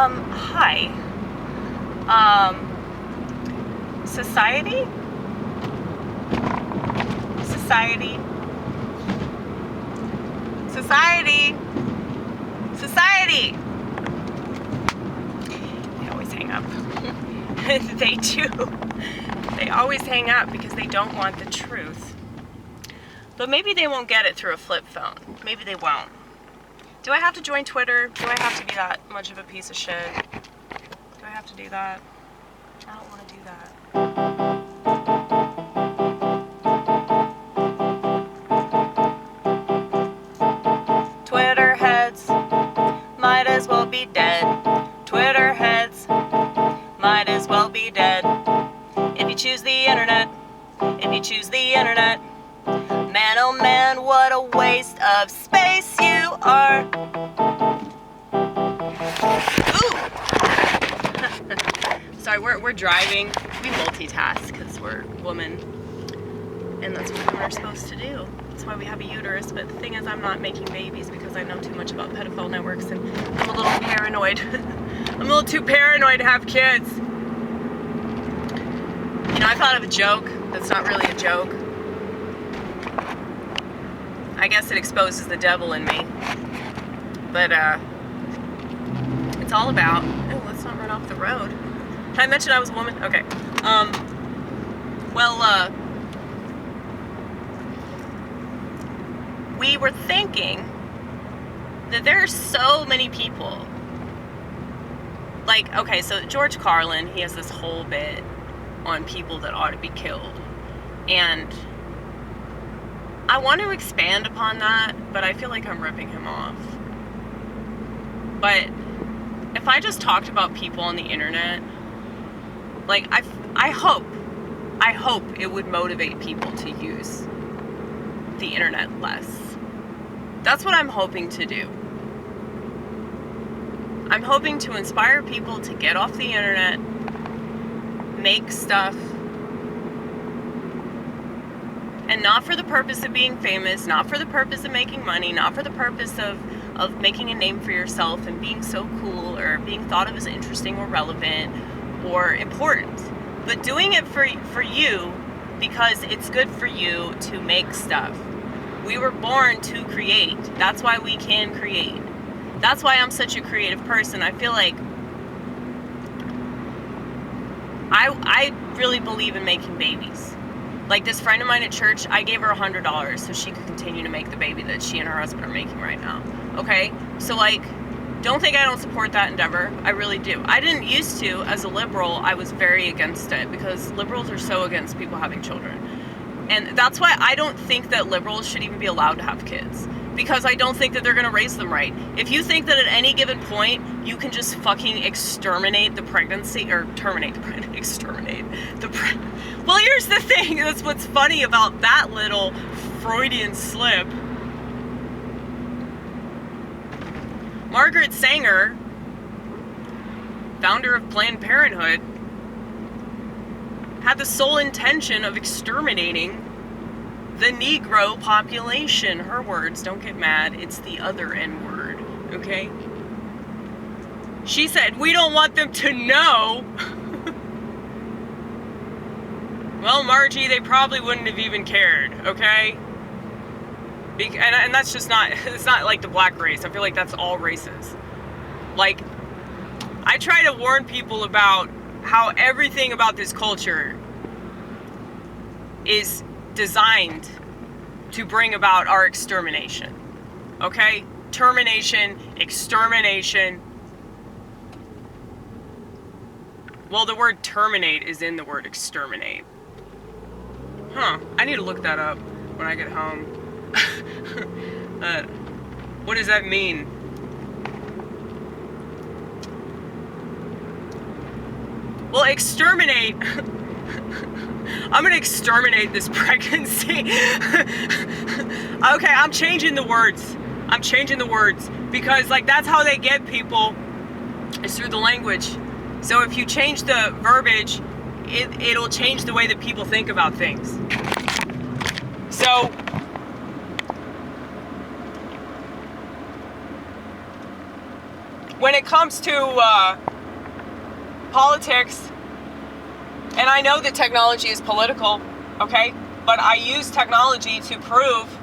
Hi. Society? Society? Society? Society! They always hang up. They do. They always hang up because they don't want the truth. But maybe they won't get it through a flip phone. Maybe they won't. Do I have to join Twitter? Do I have to be that much of a piece of shit? Do I have to do that? I don't want to do that. Twitter heads might as well be dead. Twitter heads might as well be dead. If you choose the internet, if you choose the internet, man oh man, what a waste of space you are. Ooh! Sorry, we're driving. We multitask because we're women. And that's what women are supposed to do. That's why we have a uterus. But the thing is, I'm not making babies because I know too much about pedophile networks and I'm a little paranoid. I'm a little too paranoid to have kids. You know, I thought of a joke that's not really a joke. I guess it exposes the devil in me. But, it's all about... Oh, let's not run off the road. Did I mention I was a woman? Okay. We were thinking that there are so many people. Like, okay, so George Carlin, he has this whole bit on people that ought to be killed. And I want to expand upon that, but I feel like I'm ripping him off. But if I just talked about people on the internet, like, I hope it would motivate people to use the internet less. That's what I'm hoping to do. I'm hoping to inspire people to get off the internet, make stuff, and not for the purpose of being famous, not for the purpose of making money, not for the purpose of making a name for yourself and being so cool or being thought of as interesting or relevant or important, but doing it for you because it's good for you to make stuff. We were born to create. That's why we can create. That's why I'm such a creative person. I feel like I really believe in making babies. Like this friend of mine at church, I gave her $100 so she could continue to make the baby that she and her husband are making right now. Okay? So like, don't think I don't support that endeavor. I really do. I didn't used to. As a liberal, I was very against it because liberals are so against people having children. And that's why I don't think that liberals should even be allowed to have kids. Because I don't think that they're going to raise them right. If you think that at any given point you can just fucking exterminate the pregnancy, or terminate the pregnancy, exterminate the well, here's the thing. That's what's funny about that little Freudian slip. Margaret Sanger, founder of Planned Parenthood, had the sole intention of exterminating the Negro population. Her words, don't get mad, it's the other N-word, okay? She said, we don't want them to know. Well, Margie, they probably wouldn't have even cared, okay? And that's just not, it's not like the black race. I feel like that's all races. Like, I try to warn people about how everything about this culture is designed to bring about our extermination. Okay? Termination, extermination. Well, the word terminate is in the word exterminate. Huh. I need to look that up when I get home. What does that mean? Well, exterminate. I'm gonna exterminate this pregnancy. Okay, I'm changing the words. Because, like, that's how they get people, is through the language. So if you change the verbiage, it'll change the way that people think about things. So, when it comes to politics, and I know that technology is political, okay? But I use technology to prove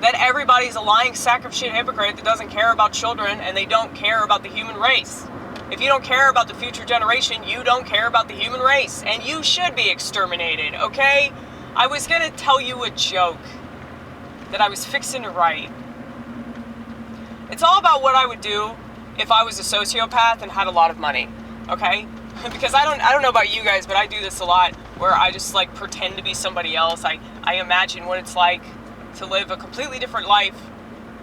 that everybody's a lying sack of shit hypocrite that doesn't care about children and they don't care about the human race. If you don't care about the future generation, you don't care about the human race. And you should be exterminated, okay? I was gonna tell you a joke that I was fixing to write. It's all about what I would do if I was a sociopath and had a lot of money, okay? Because I don't know about you guys, but I do this a lot where I just like pretend to be somebody else. I imagine what it's like to live a completely different life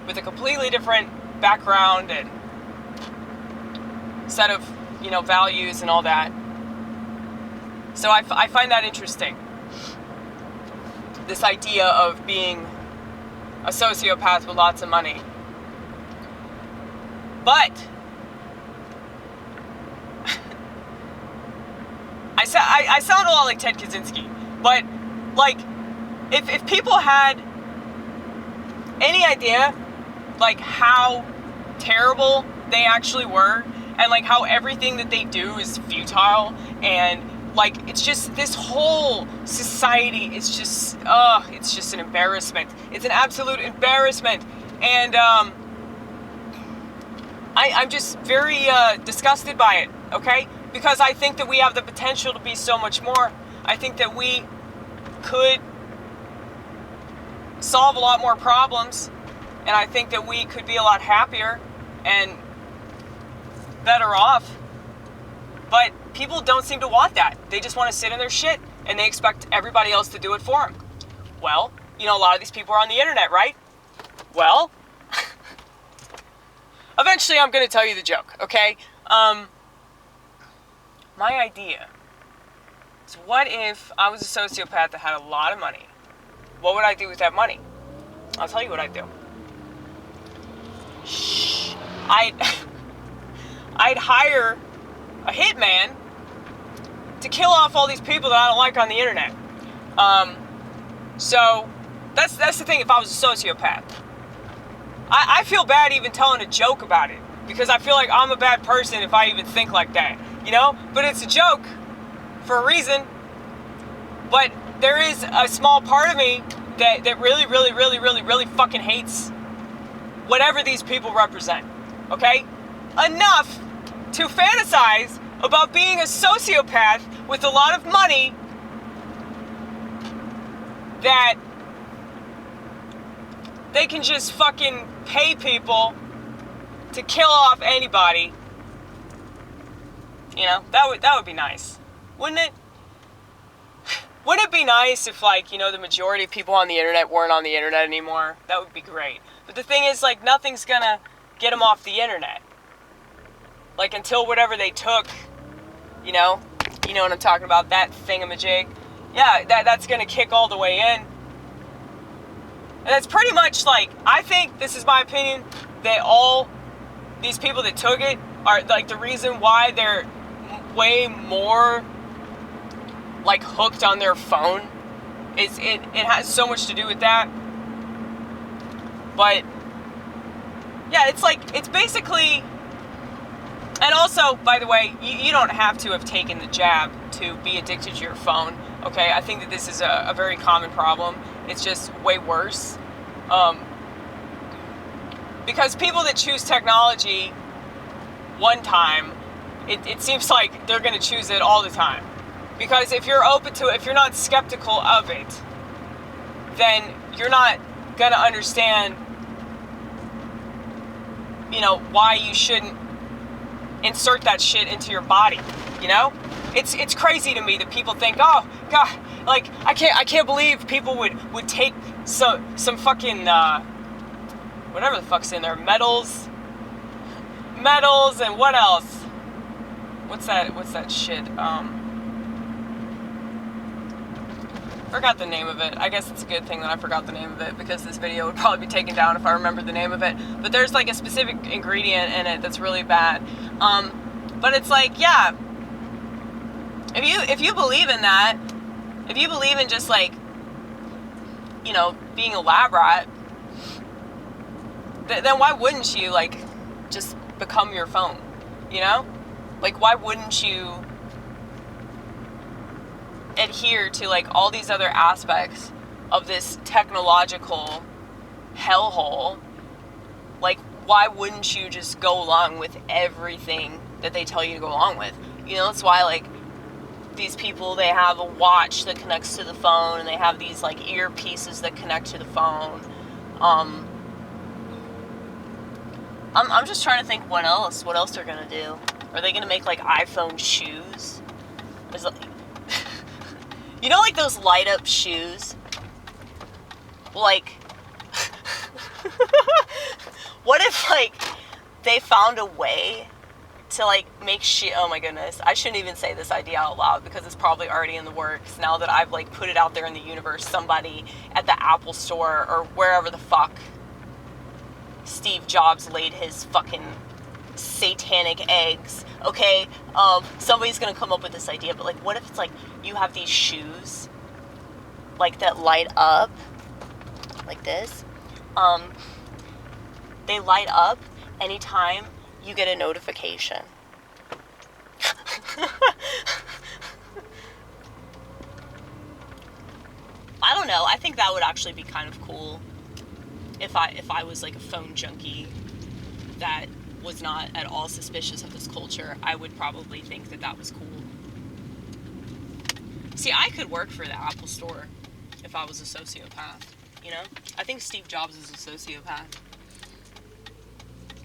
with a completely different background and set of, you know, values and all that. So I find that interesting. This idea of being a sociopath with lots of money. But I sound a lot like Ted Kaczynski, but like if people had any idea like how terrible they actually were and like how everything that they do is futile and like it's just this whole society is just it's just an embarrassment. It's an absolute embarrassment. And I'm just very disgusted by it, okay? Because I think that we have the potential to be so much more. I think that we could solve a lot more problems, and I think that we could be a lot happier and better off. But people don't seem to want that. They just want to sit in their shit, and they expect everybody else to do it for them. Well, you know, a lot of these people are on the internet, right? Well, eventually I'm going to tell you the joke, okay? My idea is, what if I was a sociopath that had a lot of money? What would I do with that money? I'll tell you what I'd do. Shh. I'd hire a hitman to kill off all these people that I don't like on the internet. So that's the thing. If I was a sociopath, I feel bad even telling a joke about it because I feel like I'm a bad person if I even think like that, you know? But it's a joke for a reason. But there is a small part of me that really fucking hates whatever these people represent, okay? Enough to fantasize about being a sociopath with a lot of money that they can just fucking pay people to kill off anybody. You know, that would be nice, wouldn't it? Wouldn't it be nice if, like, you know, the majority of people on the internet weren't on the internet anymore? That would be great. But the thing is, like, nothing's gonna get them off the internet. Like, until whatever they took, you know what I'm talking about, that thingamajig. Yeah, that's gonna kick all the way in. And it's pretty much like, I think, this is my opinion, that all these people that took it are, like, the reason why they're way more, like, hooked on their phone. It has so much to do with that. But, yeah, it's like, it's basically, and also, by the way, you don't have to have taken the jab to be addicted to your phone, okay? I think that this is a very common problem. It's just way worse. Because people that choose technology one time, it seems like they're going to choose it all the time. Because if you're open to it, if you're not skeptical of it, then you're not going to understand, you know, why you shouldn't insert that shit into your body, you know? It's crazy to me that people think, oh, God, like, I can't believe people would take some fucking, whatever the fuck's in there, metals, and what else? What's that shit? Forgot the name of it. I guess it's a good thing that I forgot the name of it, because this video would probably be taken down if I remembered the name of it. But there's like a specific ingredient in it that's really bad. But it's like, yeah, if you believe in that, if you believe in just, like, you know, being a lab rat, then why wouldn't you, like, just become your phone? You know? Like, why wouldn't you adhere to, like, all these other aspects of this technological hellhole? Like, why wouldn't you just go along with everything that they tell you to go along with? You know, that's why, like, these people, they have a watch that connects to the phone, and they have these, like, earpieces that connect to the phone. I'm just trying to think what else they're gonna do. Are they gonna make, like, iPhone shoes? There's, like, you know, like, those light-up shoes? Like, what if, like, they found a way to, like, make shit. Oh my goodness, I shouldn't even say this idea out loud because it's probably already in the works now that I've, like, put it out there in the universe. Somebody at the Apple store or wherever the fuck Steve Jobs laid his fucking satanic eggs, okay? Somebody's gonna come up with this idea, but, like, what if it's, like, you have these shoes, like, that light up like this? They light up anytime you get a notification. I don't know. I think that would actually be kind of cool if I was, like, a phone junkie that was not at all suspicious of this culture. I would probably think that that was cool. See, I could work for the Apple store if I was a sociopath, you know? I think Steve Jobs is a sociopath.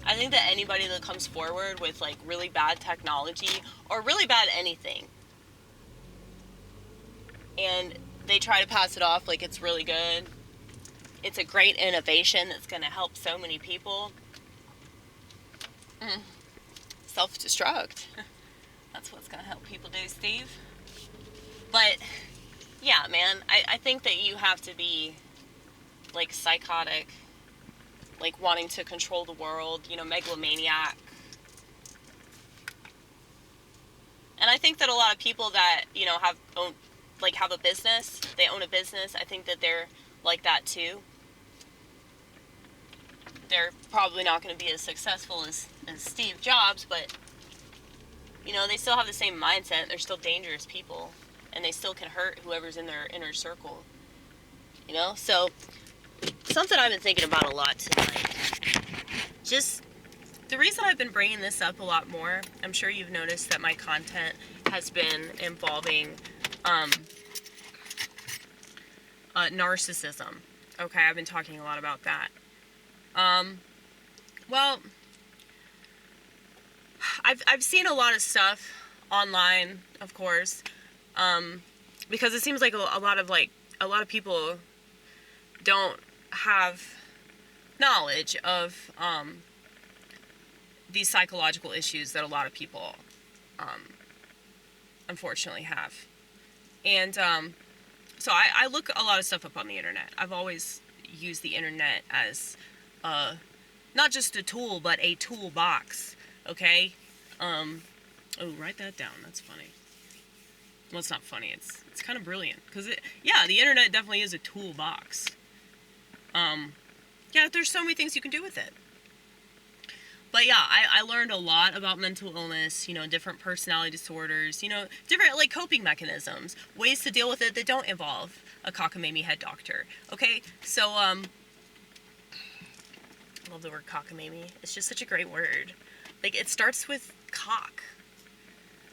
I think that anybody that comes forward with, like, really bad technology or really bad anything, and they try to pass it off like it's really good, it's a great innovation that's going to help so many people, self-destruct. That's what's going to help people do, Steve. But, yeah, man, I think that you have to be, like, psychotic, like, wanting to control the world, you know, megalomaniac. And I think that a lot of people that, you know, have a business, they own a business, I think that they're like that too. They're probably not going to be as successful as Steve Jobs, but, you know, they still have the same mindset. They're still dangerous people, and they still can hurt whoever's in their inner circle, you know? So, something I've been thinking about a lot tonight. Just, the reason I've been bringing this up a lot more, I'm sure you've noticed that my content has been involving narcissism. Okay, I've been talking a lot about that. Well, I've seen a lot of stuff online, of course, because it seems like a lot of people don't have knowledge of these psychological issues that a lot of people unfortunately have. And so I look a lot of stuff up on the internet. I've always used the internet as not just a tool, but a toolbox. Okay? Oh, write that down. That's funny. Well, it's not funny. It's kind of brilliant. Because, the internet definitely is a toolbox. There's so many things you can do with it. But yeah, I learned a lot about mental illness, you know, different personality disorders, you know, different, like, coping mechanisms, ways to deal with it that don't involve a cockamamie head doctor. Okay? So, I love the word cockamamie. It's just such a great word. Like, it starts with cock.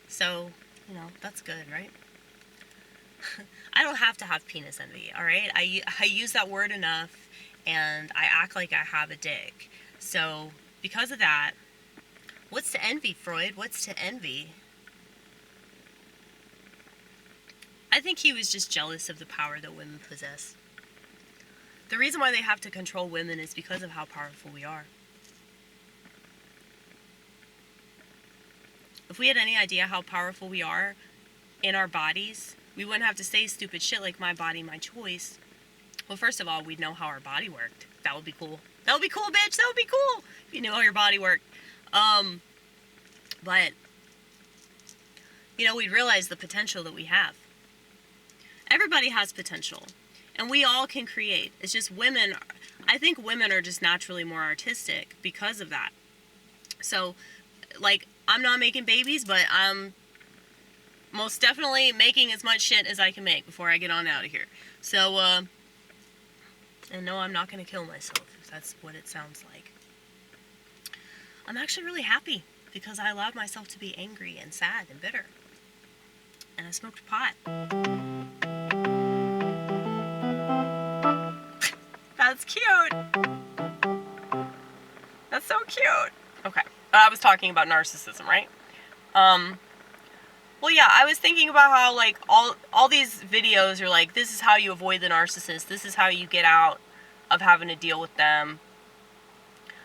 So, you know, that's good, right? I don't have to have penis envy, alright? I use that word enough, and I act like I have a dick. So, because of that, what's to envy, Freud? What's to envy? I think he was just jealous of the power that women possess. The reason why they have to control women is because of how powerful we are. If we had any idea how powerful we are in our bodies, we wouldn't have to say stupid shit like my body, my choice. Well, first of all, we'd know how our body worked. That would be cool. That would be cool, bitch. That would be cool if you knew how your body worked. But, you know, we'd realize the potential that we have. Everybody has potential. And we all can create. It's just I think women are just naturally more artistic because of that. So, like, I'm not making babies, but I'm most definitely making as much shit as I can make before I get on out of here. So, and no, I'm not going to kill myself, if that's what it sounds like. I'm actually really happy because I allowed myself to be angry and sad and bitter. And I smoked pot. That's cute. That's so cute. Okay. I was talking about narcissism, right? Well, yeah, I was thinking about how, like, all these videos are like, this is how you avoid the narcissist. This is how you get out of having to deal with them.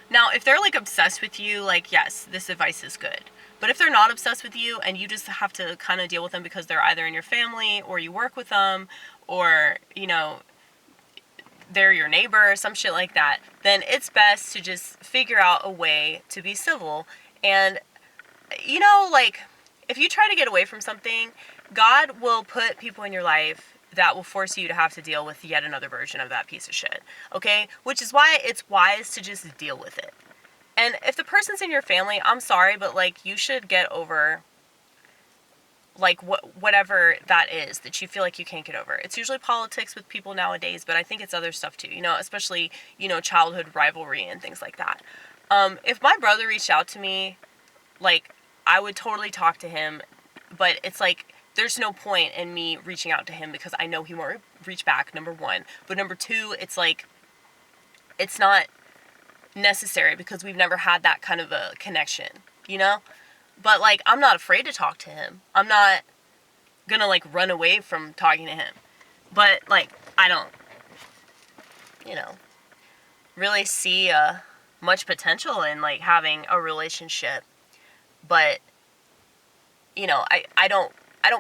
Now, if they're, like, obsessed with you, like, yes, this advice is good. But if they're not obsessed with you and you just have to kind of deal with them because they're either in your family or you work with them or, you know, they're your neighbor or some shit like that, then it's best to just figure out a way to be civil. And, you know, like, if you try to get away from something, God will put people in your life that will force you to have to deal with yet another version of that piece of shit, okay? Which is why it's wise to just deal with it. And if the person's in your family, I'm sorry, but, like, you should get over, like, whatever that is that you feel like you can't get over. It's usually politics with people nowadays, but I think it's other stuff too, you know, especially, you know, childhood rivalry and things like that. If my brother reached out to me, like, I would totally talk to him, but it's like, there's no point in me reaching out to him because I know he won't reach back, number one. But number two, it's like, it's not necessary because we've never had that kind of a connection, you know? But, like, I'm not afraid to talk to him. I'm not gonna, like, run away from talking to him. But, like, I don't, you know, really see much potential in, like, having a relationship. But, you know, I don't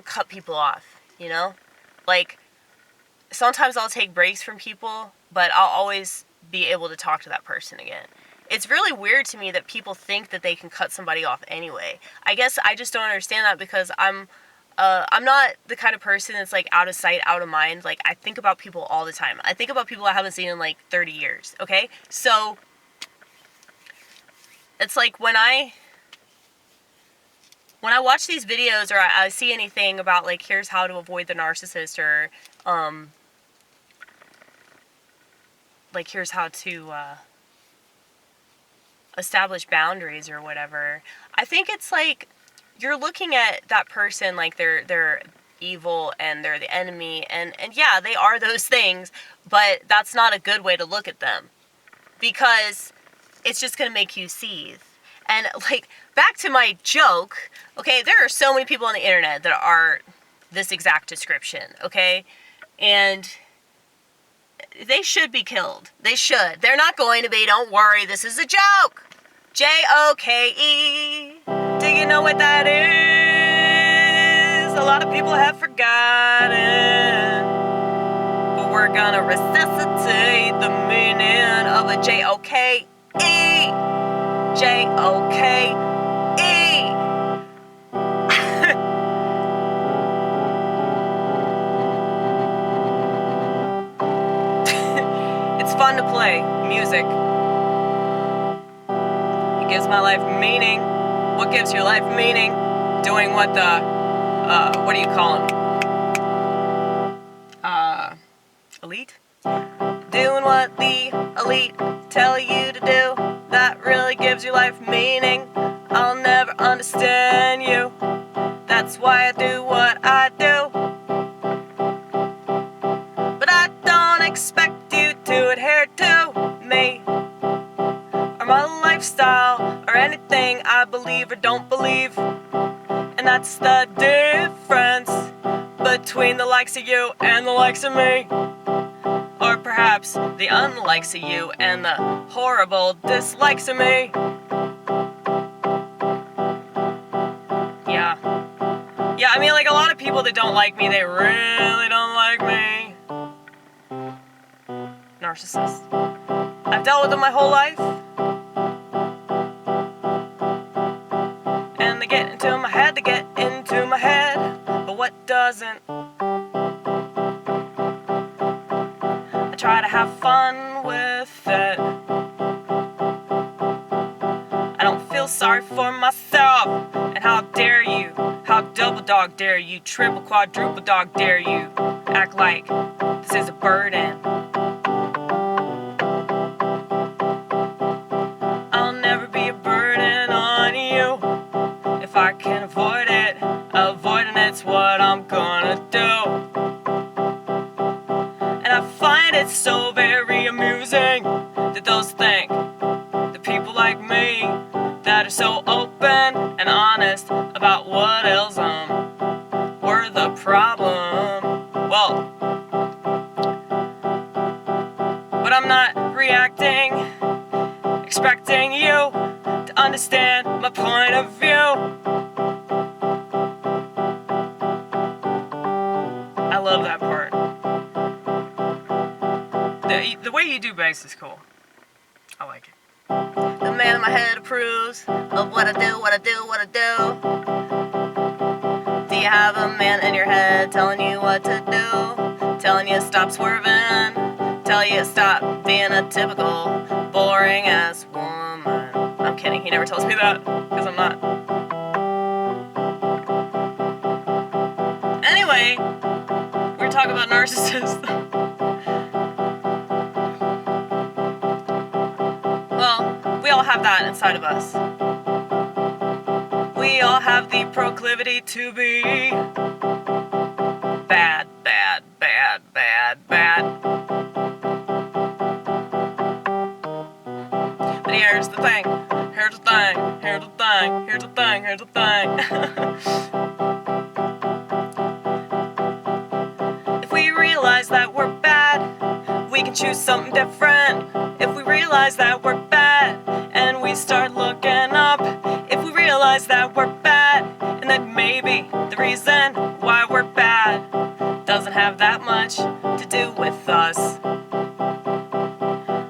cut people off, you know? Like, sometimes I'll take breaks from people, but I'll always be able to talk to that person again. It's really weird to me that people think that they can cut somebody off anyway. I guess I just don't understand that because I'm not the kind of person that's, like, out of sight, out of mind. Like, I think about people all the time. I think about people I haven't seen in, like, 30 years, okay? So, it's like when I watch these videos or I see anything about, like, here's how to avoid the narcissist or, like, here's how to establish boundaries or whatever, I think it's like you're looking at that person like they're evil and they're the enemy, and yeah, they are those things, but that's not a good way to look at them because it's just going to make you seethe. And, like, back to my joke, okay, there are so many people on the internet that are this exact description, okay? And they should be killed. They should. They're not going to be. Don't worry. This is a joke. Joke. Do you know what that is? A lot of people have forgotten. But we're gonna resuscitate the meaning of a joke. Joke. It's fun to play music. It gives my life meaning. What gives your life meaning? Doing what the, what do you call them? Elite? Doing what the elite tell you to do. That really gives your life meaning. I'll never understand you. That's why I do what I do. But I don't expect you to adhere to me, or my lifestyle, or anything I believe or don't believe. And that's the difference between the likes of you and the likes of me. Or perhaps the unlikes of you and the horrible dislikes of me. Yeah, I mean, like, a lot of people that don't like me, they really don't like me. Narcissist. I've dealt with them my whole life. And they get into my head, but what doesn't? I try to have fun with it. I don't feel sorry sorry for myself. And how dare you, how double dog dare you, triple quadruple dog dare you, act like this is a burden. I'll never be a burden on you. If I can avoid it, avoiding it's what I'm gonna do. And I find it so very amusing that those think that people like me that are so open and honest about what ails them were the problem. Well, but I'm not reacting, expecting you to understand my point of view. I love that part. The way you do bass is cool. I like it. The man in my head approves of what I do, what I do, what I do. Do you have a man in your head telling you what to do? Telling you stop swerving? Tell you stop being a typical boring ass woman. I'm kidding, he never tells me that, because I'm not. Anyway, we're talking about narcissists. Well, we all have that inside of us. We all have the proclivity to be bad, bad, bad, bad, bad. But here's the thing, here's the thing, here's the thing, here's the thing, here's the thing. If we realize that we're bad, we can choose something different. If we realize that we're bad and we start looking up, if we realize that we're bad and that maybe the reason why we're bad doesn't have that much to do with us.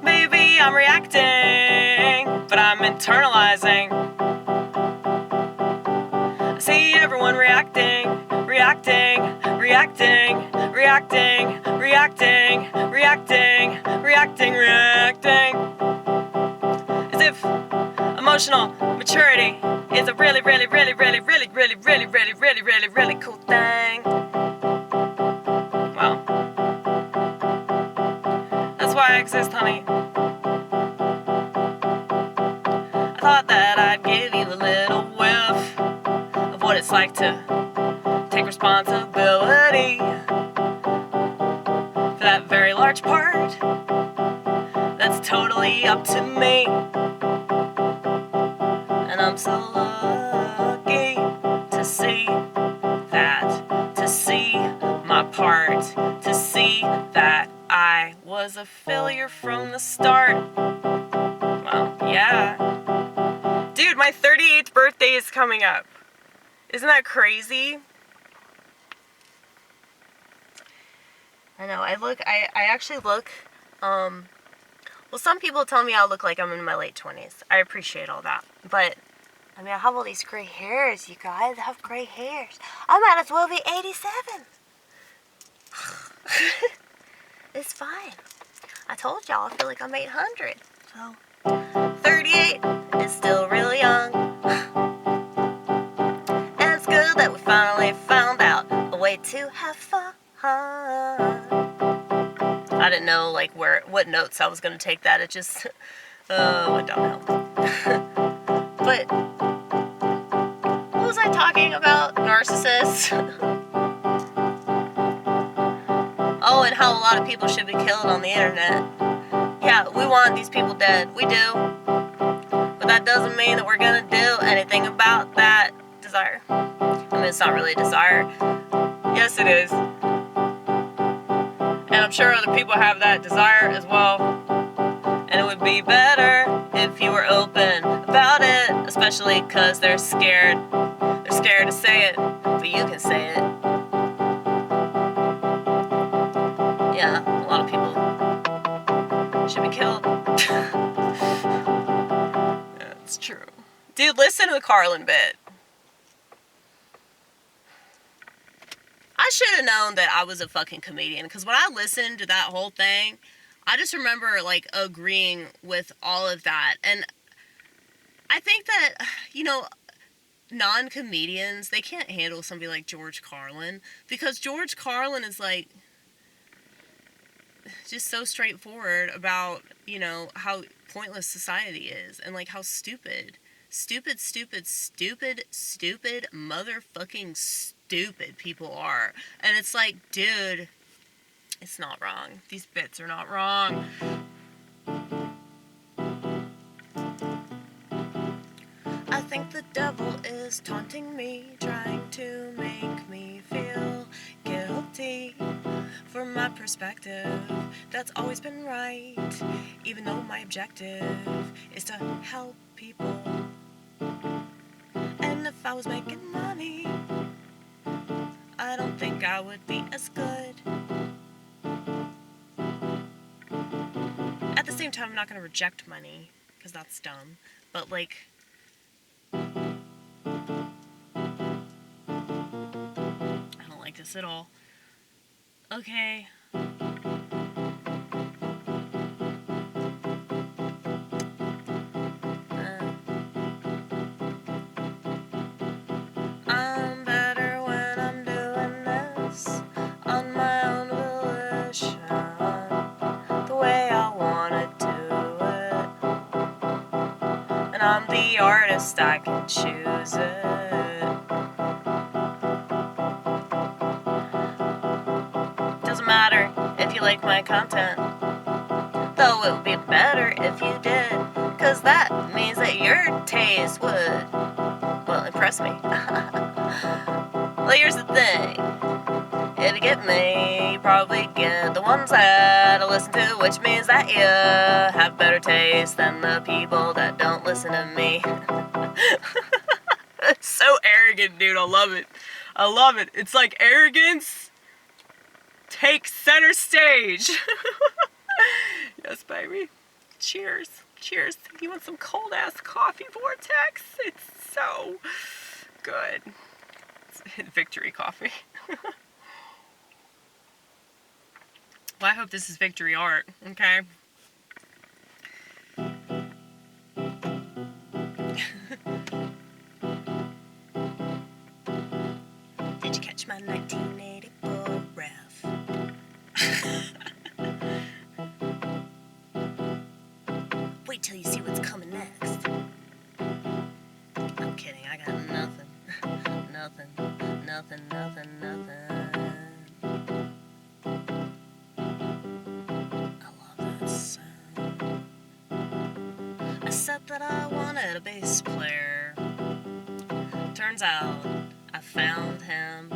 Maybe I'm reacting, but I'm internalizing. I see everyone reacting, reacting, reacting, reacting, reacting, reacting, reacting, reacting. As if emotional maturity is a really, really, really, really, really, really, really, really, really, really, really cool thing. Wow. That's why I exist, honey. I thought that I'd give you a little whiff of what it's like to take responsibility for that very large part that's totally up to me. And I'm so lucky to see that, to see my part, to see that I was a failure from the start. Well, yeah. Dude, my 38th birthday is coming up. Isn't that crazy? I know, I actually look, well, some people tell me I look like I'm in my late 20s. I appreciate all that. But, I mean, I have all these gray hairs, you guys. I have gray hairs. I might as well be 87. It's fine. I told y'all I feel like I'm 800. So, 38 is still real young. And it's good that we finally found out a way to have fun. I didn't know, like, what notes I was going to take that. It just, went downhill. But, what was I talking about? Narcissists? Oh, and how a lot of people should be killed on the internet. Yeah, we want these people dead. We do. But that doesn't mean that we're going to do anything about that desire. I mean, it's not really a desire. Yes, it is. And I'm sure other people have that desire as well. And it would be better if you were open about it, especially because they're scared. They're scared to say it, but you can say it. Yeah, a lot of people should be killed. Yeah, it's true. Dude, listen to the Carlin bit. I should have known that I was a fucking comedian, because when I listened to that whole thing, I just remember, like, agreeing with all of that. And I think that, you know, non-comedians, they can't handle somebody like George Carlin, because George Carlin is like just so straightforward about, you know, how pointless society is, and like how stupid motherfucking stupid people are. And it's like, dude, it's not wrong. These bits are not wrong. I think the devil is taunting me, trying to make me feel guilty. From my perspective, that's always been right, even though my objective is to help people. And if I was making money, I don't think I would be as good. At the same time, I'm not going to reject money, because that's dumb. But, like, I don't like this at all. Okay. I'm better when I'm doing this on my own volition, the way I wanna do it. And I'm the artist, I can choose it. Doesn't matter if you like my content, though it would be better if you did, 'cause that means that your taste would, well, impress me. Well, here's the thing. If you get me, you probably get the ones that I listen to, which means that you have better taste than the people that don't listen to me. It's so arrogant, dude. I love it. I love it. It's like arrogance takes center stage. Yes, baby. Cheers. Cheers. You want some cold ass coffee, Vortex? It's so good. It's victory coffee. Well, I hope this is victory art, okay? Did you catch my 1984 ref? Wait till you see what's coming next. I'm kidding, I got nothing. Nothing. I love that sound. I said that I wanted a bass player. Turns out I found him.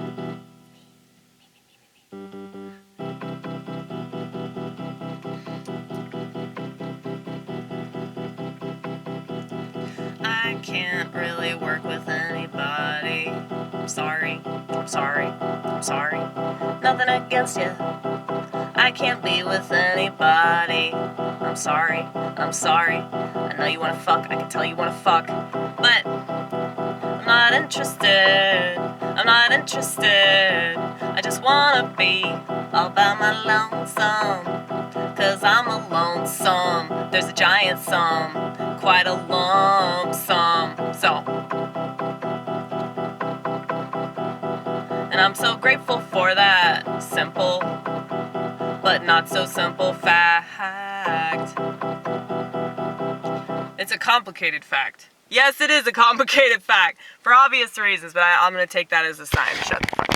I can't really work with anybody. I'm sorry. Nothing against you. I can't be with anybody. I'm sorry. I know you wanna fuck. I can tell you wanna fuck. But I'm not interested. I just wanna be all by my lonesome. 'Cause I'm a lonesome. There's a giant sum, quite a lump sum. So, and I'm so grateful for that simple, but not so simple fact. It's a complicated fact. Yes, it is a complicated fact, for obvious reasons, but I'm gonna take that as a sign to shut the fuck up.